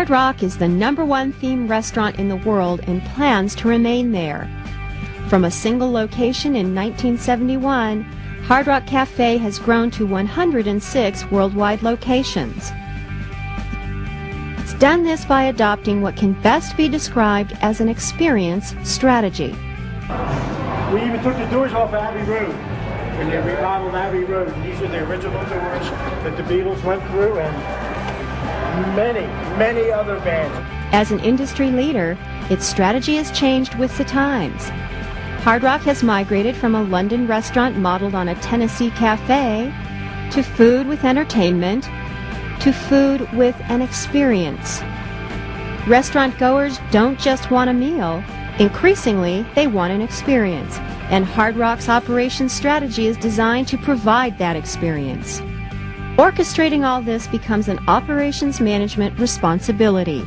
Hard Rock is the #1 theme restaurant in the world and plans to remain there. From a single location in 1971, Hard Rock Cafe has grown to 106 worldwide locations. It's done this by adopting what can best be described as an experience strategy. We even took the doors off Abbey Road when they remodeled Abbey Road. These are the original doors that the Beatles went through, and many other bands. As an industry leader, its strategy has changed with the times. Hard Rock has migrated from a London restaurant modeled on a Tennessee cafe to food with entertainment to food with an experience. Restaurant goers don't just want a meal. Increasingly, they want an experience, and Hard Rock's operations strategy is designed to provide that experience. Orchestrating all this becomes an operations management responsibility.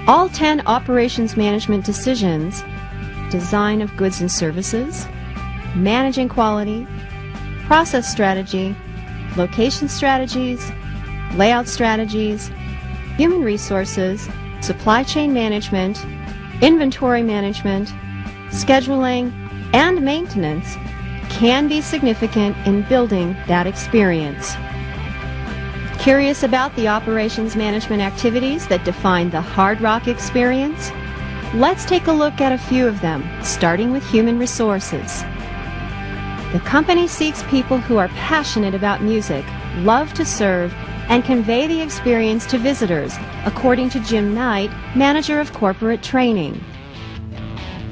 All 10 operations management decisions, design of goods and services, managing quality, process strategy, location strategies, layout strategies, human resources, supply chain management, inventory management, scheduling, and maintenance can be significant in building that experience. Curious about the operations management activities that define the Hard Rock experience? Let's take a look at a few of them, starting with human resources. The company seeks people who are passionate about music, love to serve, and convey the experience to visitors, according to Jim Knight, manager of corporate training.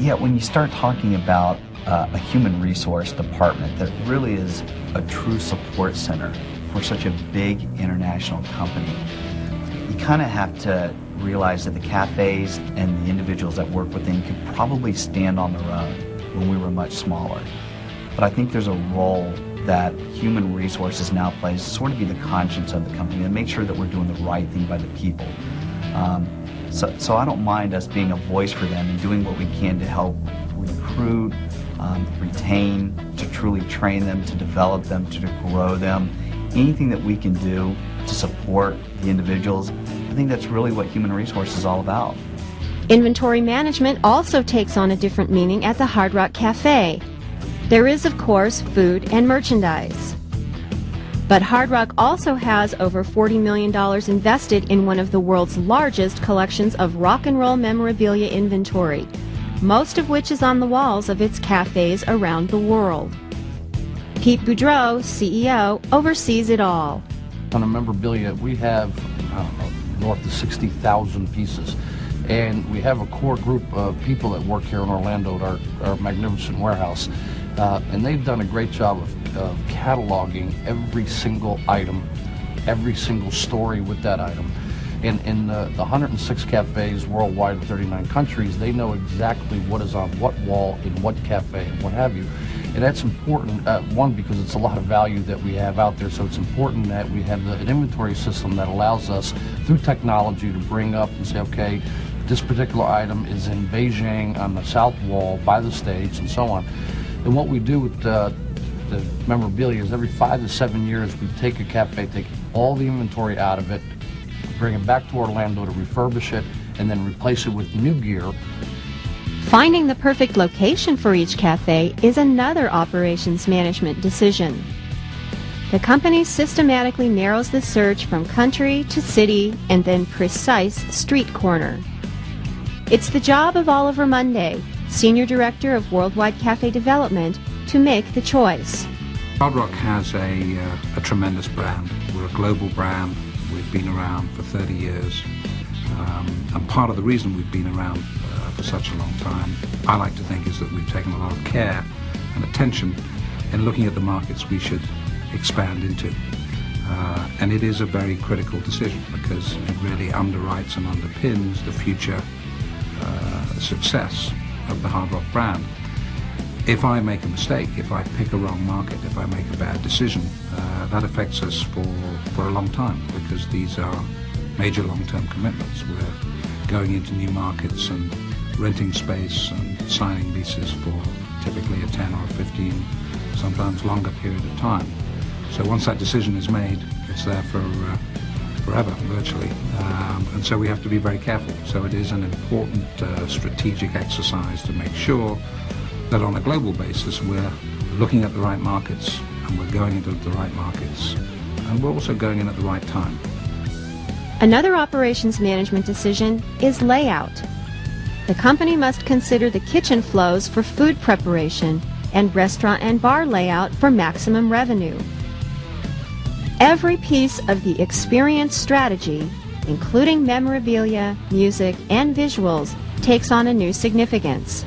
Yeah, when you start talking about a human resource department that really is a true support center for such a big international company, you kind of have to realize that the cafes and the individuals that work within could probably stand on their own when we were much smaller. But I think there's a role that human resources now plays to sort of be the conscience of the company and make sure that we're doing the right thing by the people. So I don't mind us being a voice for them and doing what we can to help recruit, retain, to truly train them, to develop them, to grow them. Anything that we can do to support the individuals, I think that's really what human resources is all about. Inventory management also takes on a different meaning at the Hard Rock Cafe. There is, of course, food and merchandise. But Hard Rock also has over $40 million invested in one of the world's largest collections of rock and roll memorabilia inventory, most of which is on the walls of its cafes around the world. Pete Boudreau, CEO, oversees it all. On a memorabilia, we have, north of 60,000 pieces. And we have a core group of people that work here in Orlando at our magnificent warehouse. And they've done a great job of cataloging every single item, every single story with that item. In the 106 cafes worldwide in 39 countries, they know exactly what is on what wall, in what cafe, and what have you. And that's important, one, because it's a lot of value that we have out there, so it's important that we have an inventory system that allows us, through technology, to bring up and say, okay, this particular item is in Beijing on the south wall by the stage, and so on. And what we do with the memorabilia is every 5 to 7 years we take a cafe, take all the inventory out of it, bring it back to Orlando to refurbish it, and then replace it with new gear. Finding the perfect location for each cafe is another operations management decision. The company systematically narrows the search from country to city and then precise street corner. It's the job of Oliver Monday, Senior Director of Worldwide Cafe Development, to make the choice. Hard Rock has a tremendous brand. We're a global brand. We've been around for 30 years. And part of the reason we've been around for such a long time, I like to think, is that we've taken a lot of care and attention in looking at the markets we should expand into. And it is a very critical decision because it really underwrites and underpins the future success of the Hard Rock brand. If I make a mistake, if I pick a wrong market, if I make a bad decision, that affects us for a long time because these are major long-term commitments. We're going into new markets and renting space and signing leases for typically a 10 or a 15, sometimes longer period of time. So once that decision is made, it's there for forever, virtually. And so we have to be very careful. So it is an important strategic exercise to make sure that on a global basis we're looking at the right markets and we're going into the right markets and we're also going in at the right time. Another operations management decision is layout. The company must consider the kitchen flows for food preparation and restaurant and bar layout for maximum revenue. Every piece of the experience strategy, including memorabilia, music, and visuals, takes on a new significance.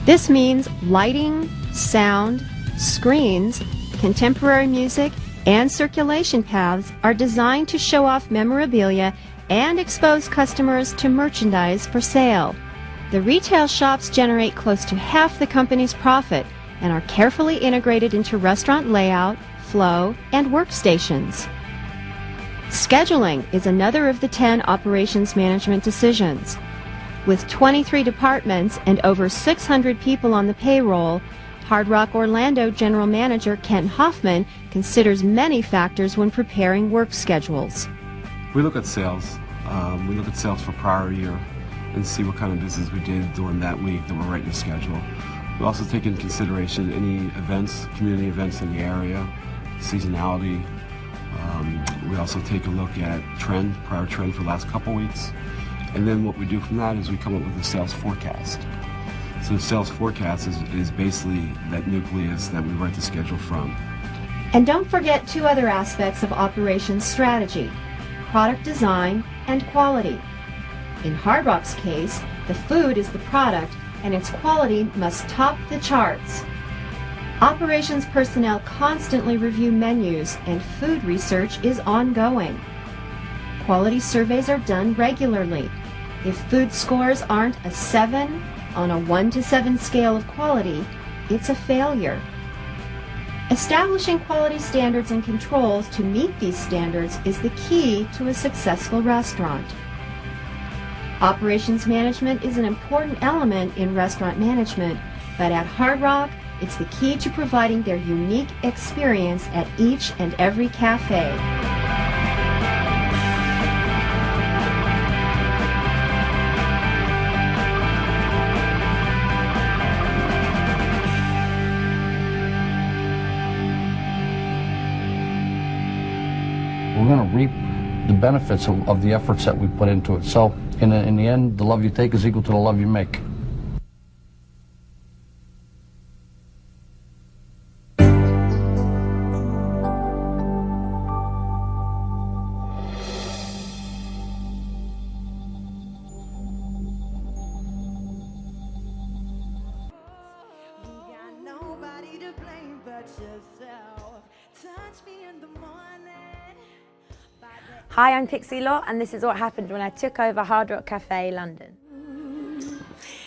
This means lighting, sound, screens, contemporary music, and circulation paths are designed to show off memorabilia and expose customers to merchandise for sale. The retail shops generate close to half the company's profit and are carefully integrated into restaurant layout, flow, and workstations. Scheduling is another of the 10 operations management decisions. With 23 departments and over 600 people on the payroll, Hard Rock Orlando General Manager Ken Hoffman considers many factors when preparing work schedules. We look at sales. We look at sales for prior year and see what kind of business we did during that week that we're writing the schedule. We also take into consideration any events, community events in the area, seasonality. We also take a look at prior trend for the last couple weeks. And then what we do from that is we come up with a sales forecast. So the sales forecast is basically that nucleus that we write the schedule from. And don't forget two other aspects of operations strategy: product design and quality. In Hard Rock's case, the food is the product and its quality must top the charts. Operations personnel constantly review menus and food research is ongoing. Quality surveys are done regularly. If food scores aren't a 7 on a 1 to 7 scale of quality, it's a failure. Establishing quality standards and controls to meet these standards is the key to a successful restaurant. Operations management is an important element in restaurant management, but at Hard Rock, it's the key to providing their unique experience at each and every cafe. We're going to reap the benefits of the efforts that we put into it. So in the end, the love you take is equal to the love you make. Hi, I'm Pixie Lott, and this is what happened when I took over Hard Rock Cafe London.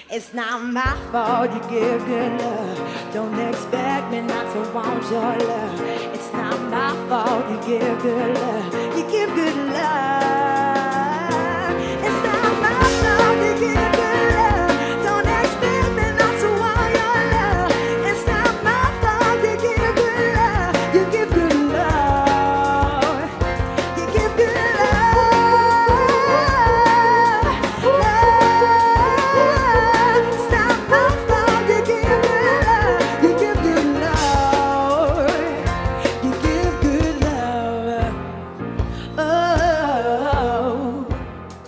It's not my fault you give good love. Don't expect me not to want your love. It's not my fault you give good love. You give good love. It's not my fault you give good love. Don't expect me not to want your love. It's not my fault you give good love. You give good love. You give good love.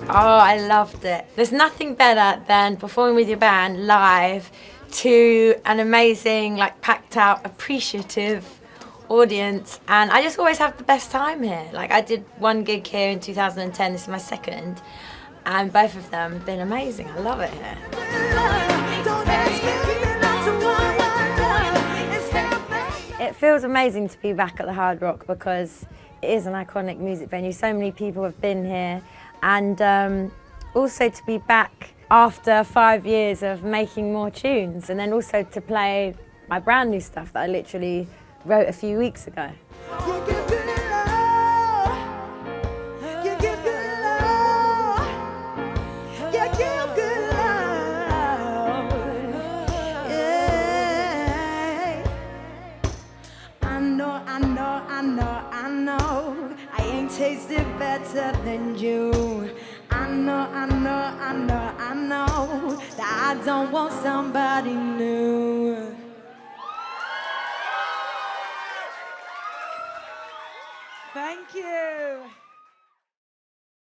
Oh, I loved it. There's nothing better than performing with your band live to an amazing, like, packed out, appreciative audience, and I just always have the best time here. Like, I did one gig here in 2010, this is my second, and both of them have been amazing. I love it here. It feels amazing to be back at the Hard Rock because it is an iconic music venue. So many people have been here, and also to be back after 5 years of making more tunes, and then also to play my brand new stuff that I literally wrote a few weeks ago. tasted better than you. I know, I know, I know, I know that I don't want somebody new. Thank you.